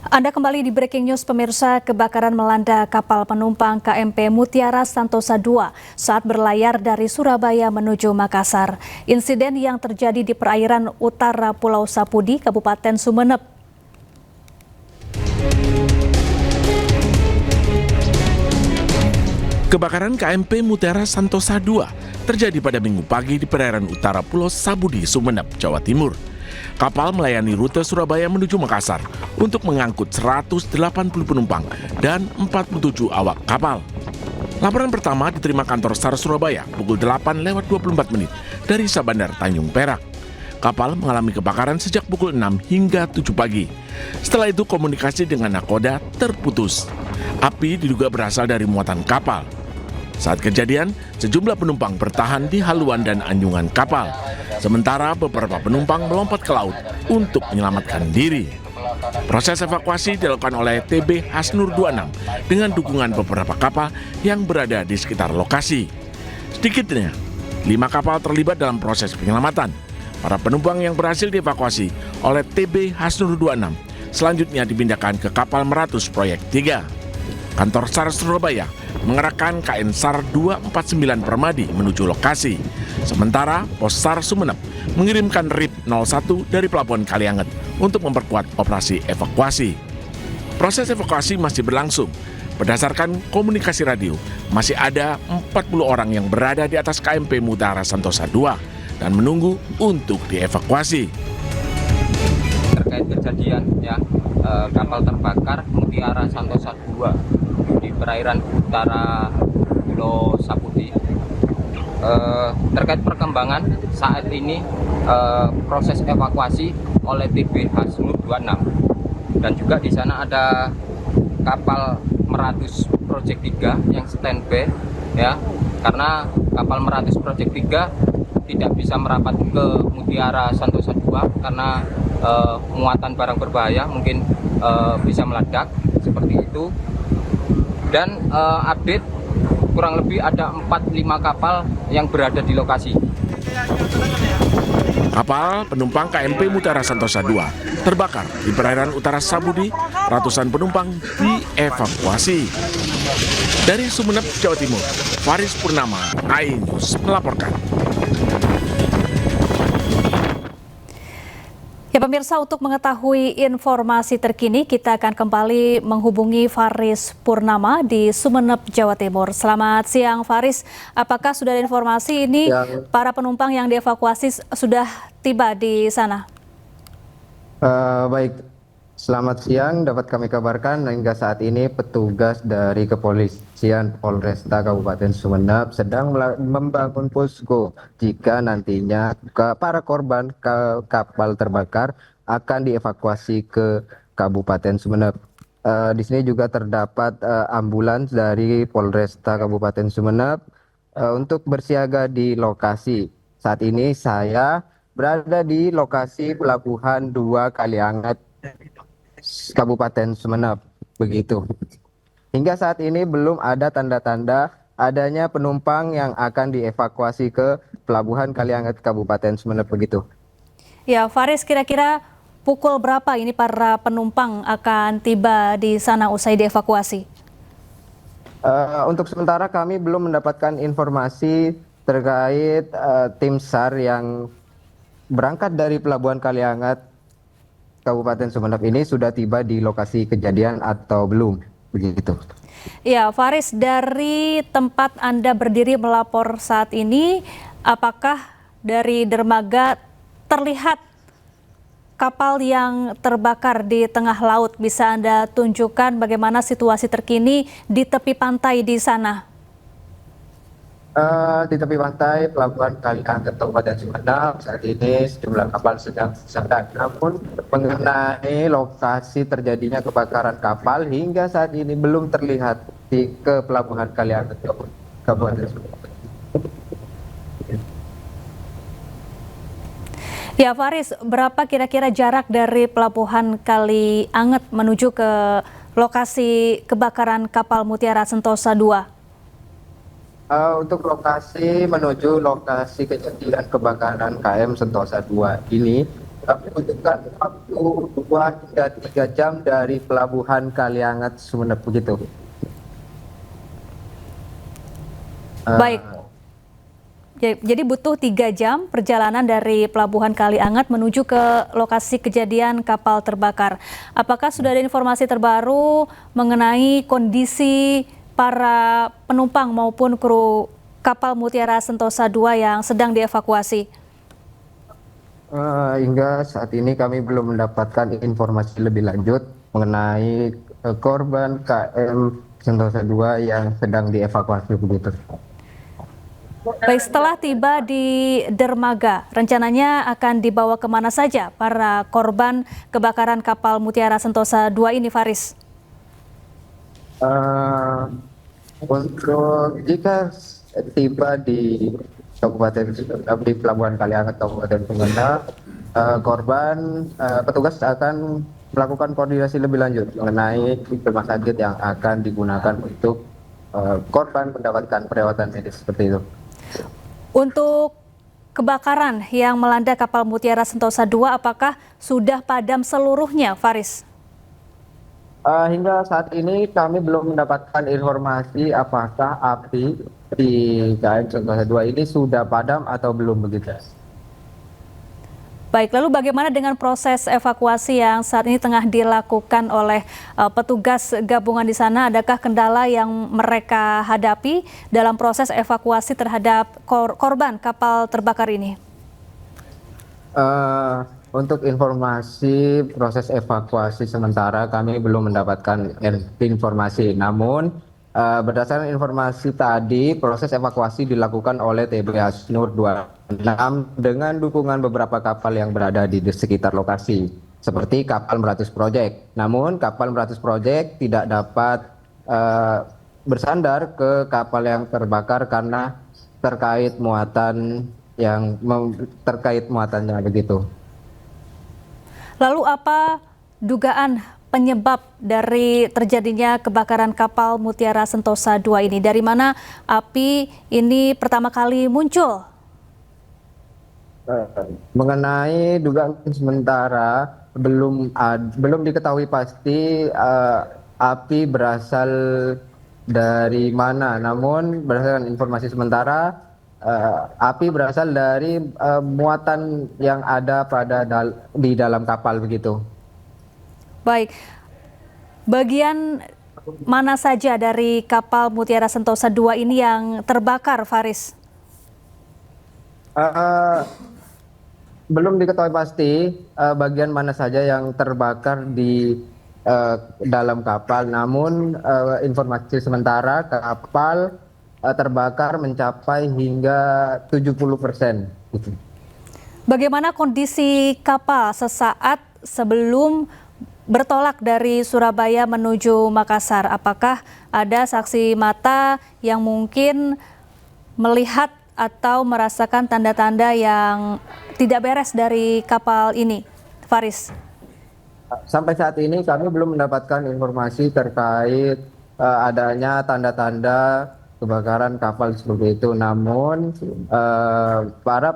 Anda kembali di Breaking News pemirsa. Kebakaran melanda kapal penumpang KMP Mutiara Santosa II saat berlayar dari Surabaya menuju Makassar. Insiden yang terjadi di perairan utara Pulau Sapudi, Kabupaten Sumeneb. Kebakaran KMP Mutiara Santosa II terjadi pada Minggu pagi di perairan utara Pulau Sapudi, Sumeneb, Jawa Timur. Kapal melayani rute Surabaya menuju Makassar untuk mengangkut 180 penumpang dan 47 awak kapal. Laporan pertama diterima kantor SAR Surabaya pukul 8:24 dari Sabandar Tanjung Perak. Kapal mengalami kebakaran sejak pukul 6 hingga 7 pagi. Setelah itu komunikasi dengan nakoda terputus. Api diduga berasal dari muatan kapal. Saat kejadian, sejumlah penumpang bertahan di haluan dan anjungan kapal. Sementara beberapa penumpang melompat ke laut untuk menyelamatkan diri. Proses evakuasi dilakukan oleh TB Hasnur 26 dengan dukungan beberapa kapal yang berada di sekitar lokasi. Sedikitnya, 5 kapal terlibat dalam proses penyelamatan. Para penumpang yang berhasil dievakuasi oleh TB Hasnur 26 selanjutnya dipindahkan ke kapal Meratus Proyek 3. Kantor SAR Surabaya mengerahkan KN SAR 249 Permadi menuju lokasi. Sementara Pos SAR Sumeneb mengirimkan RIP 01 dari Pelabuhan Kalianget untuk memperkuat operasi evakuasi. Proses evakuasi masih berlangsung. Berdasarkan komunikasi radio, masih ada 40 orang yang berada di atas KMP Mutiara Santosa II dan menunggu untuk dievakuasi. Terkait kejadian kapal terbakar Mutiara Santosa II di perairan utara Pulau Sapudi. Terkait perkembangan saat ini proses evakuasi oleh TB Hasnur 26 dan juga di sana ada kapal Meratus Proyek 3 yang standby karena kapal Meratus Proyek 3 tidak bisa merapat ke Mutiara Santosa II karena muatan barang berbahaya mungkin bisa meledak seperti itu. Dan update kurang lebih ada 4-5 kapal yang berada di lokasi. Kapal penumpang KMP Mutiara Santosa II terbakar di perairan utara Sapudi. Ratusan penumpang dievakuasi. Dari Sumeneb, Jawa Timur, Faris Purnama, iNews melaporkan. Ya pemirsa, untuk mengetahui informasi terkini kita akan kembali menghubungi Faris Purnama di Sumeneb, Jawa Timur. Selamat siang Faris, apakah sudah ada informasi ini para penumpang yang dievakuasi sudah tiba di sana? Baik, selamat siang. Dapat kami kabarkan hingga saat ini petugas dari Kepolisian Polresta Kabupaten Sumeneb sedang membangun posko jika nantinya para korban kapal terbakar akan dievakuasi ke Kabupaten Sumeneb. Di sini juga terdapat ambulans dari Polresta Kabupaten Sumeneb untuk bersiaga di lokasi. Saat ini saya berada di lokasi Pelabuhan 2 Kalianget, Kabupaten Sumeneb, begitu. Hingga saat ini belum ada tanda-tanda adanya penumpang yang akan dievakuasi ke Pelabuhan Kalianget, Kabupaten Sumeneb, begitu. Ya, Faris, kira-kira pukul berapa ini para penumpang akan tiba di sana usai dievakuasi? Untuk sementara kami belum mendapatkan informasi terkait tim SAR yang berangkat dari Pelabuhan Kalianget, Kabupaten Sumeneb ini sudah tiba di lokasi kejadian atau belum, begitu. Ya, Faris, dari tempat Anda berdiri melapor saat ini, apakah dari dermaga terlihat kapal yang terbakar di tengah laut? Bisa Anda tunjukkan bagaimana situasi terkini di tepi pantai di sana? Di tepi pantai Pelabuhan Kalianget, Kabupaten Sumeneb, saat ini sejumlah kapal sedang bersandar. Namun mengenai lokasi terjadinya kebakaran kapal hingga saat ini belum terlihat ke Pelabuhan Kalianget, Kabupaten Sumeneb. Ya Faris, berapa kira-kira jarak dari Pelabuhan Kalianget menuju ke lokasi kebakaran kapal Mutiara Santosa II? Untuk lokasi menuju lokasi kejadian kebakaran KM Sentosa II ini Kami membutuhkan waktu 2 hingga 3 jam dari pelabuhan Kaliangat Sumeneb begitu. Baik. Jadi butuh 3 jam perjalanan dari Pelabuhan Kaliangat menuju ke lokasi kejadian kapal terbakar. Apakah sudah ada informasi terbaru mengenai kondisi para penumpang maupun kru kapal Mutiara Sentosa II yang sedang dievakuasi? Hingga saat ini kami belum mendapatkan informasi lebih lanjut mengenai korban KM Sentosa II yang sedang dievakuasi begitu. Baik, setelah tiba di dermaga, rencananya akan dibawa kemana saja para korban kebakaran kapal Mutiara Sentosa II ini, Faris? Untuk jika tiba di di Pelabuhan Kaliangat Kabupaten Sumeneb, petugas akan melakukan koordinasi lebih lanjut mengenai rumah sakit yang akan digunakan untuk korban mendapatkan perawatan medis seperti itu. Untuk kebakaran yang melanda kapal Mutiara Sentosa II, apakah sudah padam seluruhnya, Faris? Hingga saat ini kami belum mendapatkan informasi apakah api di KM Sentosa II ini sudah padam atau belum begitu. Baik, lalu bagaimana dengan proses evakuasi yang saat ini tengah dilakukan oleh petugas gabungan di sana? Adakah kendala yang mereka hadapi dalam proses evakuasi terhadap korban kapal terbakar ini? Untuk informasi proses evakuasi sementara kami belum mendapatkan informasi. Namun berdasarkan informasi tadi, proses evakuasi dilakukan oleh TB Hasnur 26 dengan dukungan beberapa kapal yang berada di sekitar lokasi, seperti kapal Meratus Project. Namun kapal Meratus Project tidak dapat bersandar ke kapal yang terbakar karena terkait muatannya begitu. Lalu apa dugaan penyebab dari terjadinya kebakaran kapal Mutiara Sentosa II ini? Dari mana api ini pertama kali muncul? Mengenai dugaan sementara belum diketahui pasti api berasal dari mana. Namun berdasarkan informasi sementara api berasal dari muatan yang ada di dalam kapal begitu. Baik, bagian mana saja dari kapal Mutiara Sentosa II ini yang terbakar, Faris? Belum diketahui pasti bagian mana saja yang terbakar di dalam kapal. Namun informasi sementara kapal terbakar mencapai hingga 70%. Bagaimana kondisi kapal sesaat sebelum bertolak dari Surabaya menuju Makassar? Apakah ada saksi mata yang mungkin melihat atau merasakan tanda-tanda yang tidak beres dari kapal ini, Faris? Sampai saat ini kami belum mendapatkan informasi terkait adanya tanda-tanda kebakaran kapal seperti itu. Namun para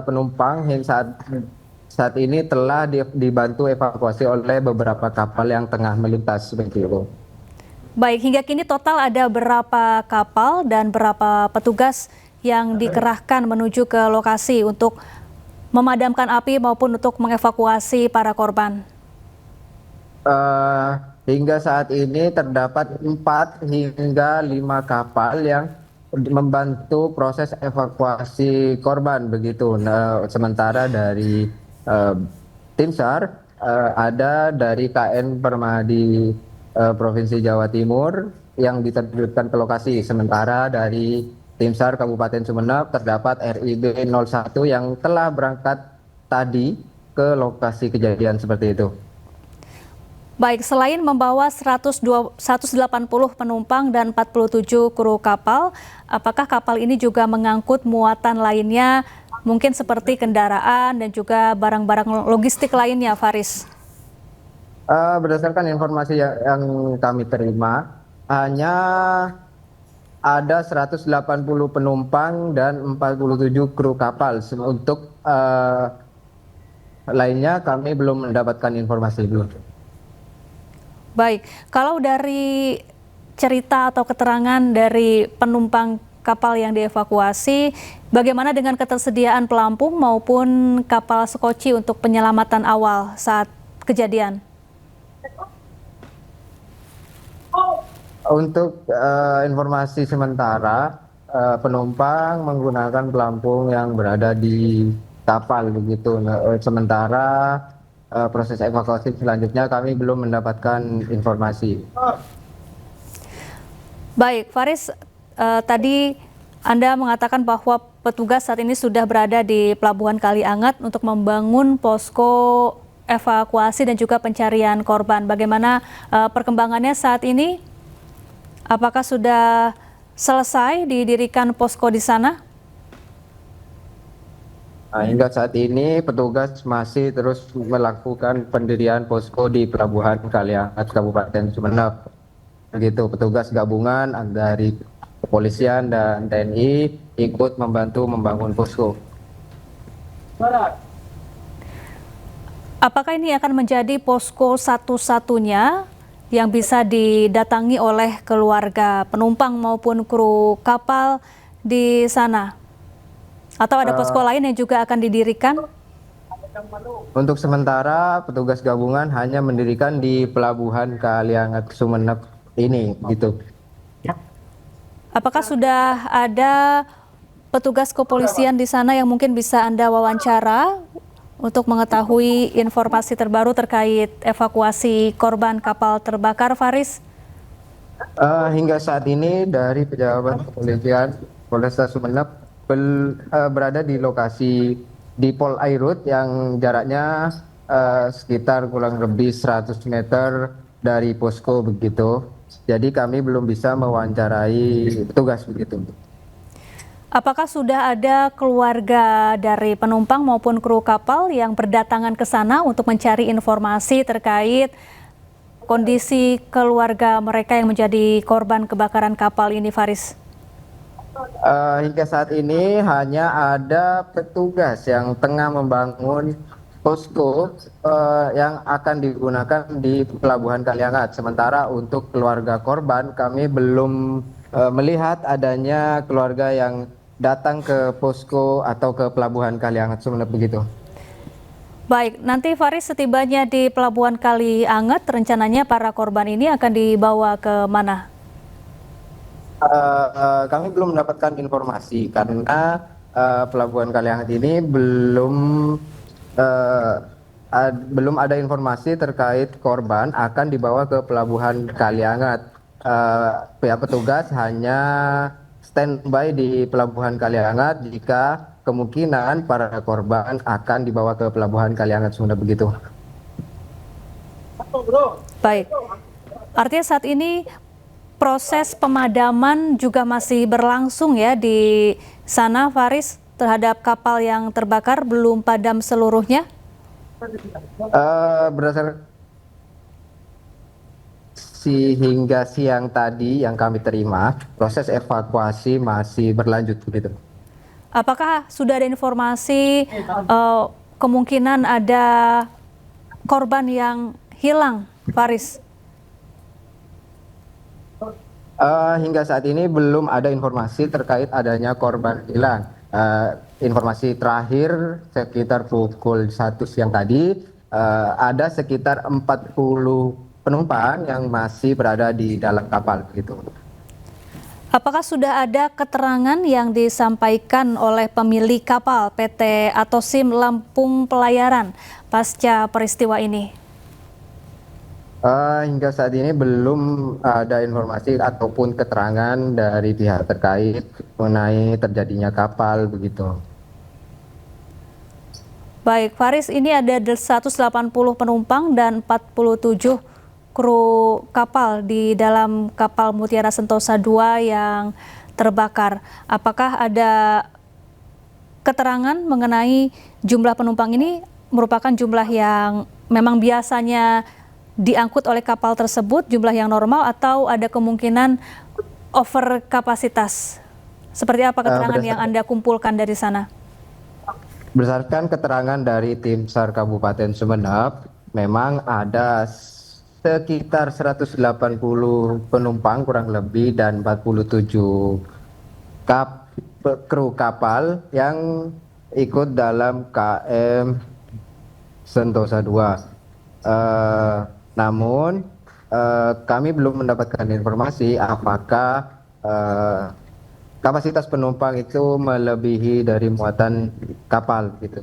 penumpang yang saat ini telah dibantu evakuasi oleh beberapa kapal yang tengah melintas seperti itu. Baik, hingga kini total ada berapa kapal dan berapa petugas yang dikerahkan menuju ke lokasi untuk memadamkan api maupun untuk mengevakuasi para korban? Hingga saat ini terdapat 4 hingga 5 kapal yang membantu proses evakuasi korban begitu. Sementara dari tim SAR ada dari KN Permadi Provinsi Jawa Timur yang diterjunkan ke lokasi. Sementara dari tim SAR Kabupaten Sumeneb terdapat RIB 01 yang telah berangkat tadi ke lokasi kejadian seperti itu. Baik, selain membawa 180 penumpang dan 47 kru kapal, apakah kapal ini juga mengangkut muatan lainnya, mungkin seperti kendaraan dan juga barang-barang logistik lainnya, Faris? Berdasarkan informasi yang kami terima, hanya ada 180 penumpang dan 47 kru kapal untuk lainnya kami belum mendapatkan informasi dulu. Baik, kalau dari cerita atau keterangan dari penumpang kapal yang dievakuasi, bagaimana dengan ketersediaan pelampung maupun kapal skoci untuk penyelamatan awal saat kejadian? Untuk informasi sementara, penumpang menggunakan pelampung yang berada di kapal begitu. Sementara proses evakuasi selanjutnya kami belum mendapatkan informasi. Baik, Faris, tadi Anda mengatakan bahwa petugas saat ini sudah berada di Pelabuhan Kaliangat untuk membangun posko evakuasi dan juga pencarian korban. Bagaimana perkembangannya saat ini? Apakah sudah selesai didirikan posko di sana? Hingga saat ini petugas masih terus melakukan pendirian posko di Pelabuhan Kaliangat Kabupaten Sumeneb. Begitu, petugas gabungan dari kepolisian dan TNI ikut membantu membangun posko. Apakah ini akan menjadi posko satu-satunya yang bisa didatangi oleh keluarga penumpang maupun kru kapal di sana? Atau ada posko lain yang juga akan didirikan? Untuk sementara petugas gabungan hanya mendirikan di Pelabuhan Kaliangat Sumeneb ini gitu. Apakah sudah ada petugas kepolisian di sana yang mungkin bisa Anda wawancara untuk mengetahui informasi terbaru terkait evakuasi korban kapal terbakar, Faris? Hingga saat ini dari pejabat kepolisian Polresta Sumeneb berada di lokasi di Pol Airut yang jaraknya sekitar kurang lebih 100 meter dari posko begitu. Jadi kami belum bisa mewawancarai petugas begitu. Apakah sudah ada keluarga dari penumpang maupun kru kapal yang berdatangan ke sana untuk mencari informasi terkait kondisi keluarga mereka yang menjadi korban kebakaran kapal ini, Faris? Hingga saat ini hanya ada petugas yang tengah membangun posko yang akan digunakan di Pelabuhan Kaliangat. Sementara untuk keluarga korban kami belum melihat adanya keluarga yang datang ke posko atau ke Pelabuhan Kaliangat Sumeneb begitu. Baik, nanti Faris setibanya di Pelabuhan Kaliangat, rencananya para korban ini akan dibawa ke mana? Kami belum mendapatkan informasi karena Pelabuhan Kaliangat ini belum ada informasi terkait korban akan dibawa ke Pelabuhan Kaliangat. Pihak petugas hanya standby di Pelabuhan Kaliangat jika kemungkinan para korban akan dibawa ke Pelabuhan Kaliangat Sumeneb begitu. Baik, artinya saat ini proses pemadaman juga masih berlangsung ya di sana, Faris, terhadap kapal yang terbakar, belum padam seluruhnya? Berdasarkan hingga siang tadi yang kami terima, proses evakuasi masih berlanjut begitu. Apakah sudah ada informasi kemungkinan ada korban yang hilang, Faris? Hingga saat ini belum ada informasi terkait adanya korban hilang. Informasi terakhir sekitar pukul 1 siang tadi ada sekitar 40 penumpang yang masih berada di dalam kapal gitu. Apakah sudah ada keterangan yang disampaikan oleh pemilik kapal PT Atosim Lampung Pelayaran pasca peristiwa ini? Hingga saat ini belum ada informasi ataupun keterangan dari pihak terkait mengenai terjadinya kapal begitu. Baik, Faris, ini ada 180 penumpang dan 47 kru kapal di dalam kapal Mutiara Sentosa II yang terbakar. Apakah ada keterangan mengenai jumlah penumpang ini merupakan jumlah yang memang biasanya diangkut oleh kapal tersebut, jumlah yang normal, atau ada kemungkinan over kapasitas? Seperti apa keterangan yang Anda kumpulkan dari sana? Berdasarkan keterangan dari tim SAR Kabupaten Sumeneb, memang ada sekitar 180 penumpang kurang lebih dan 47 kru kapal yang ikut dalam KM Sentosa 2. Namun kami belum mendapatkan informasi apakah kapasitas penumpang itu melebihi dari muatan kapal gitu.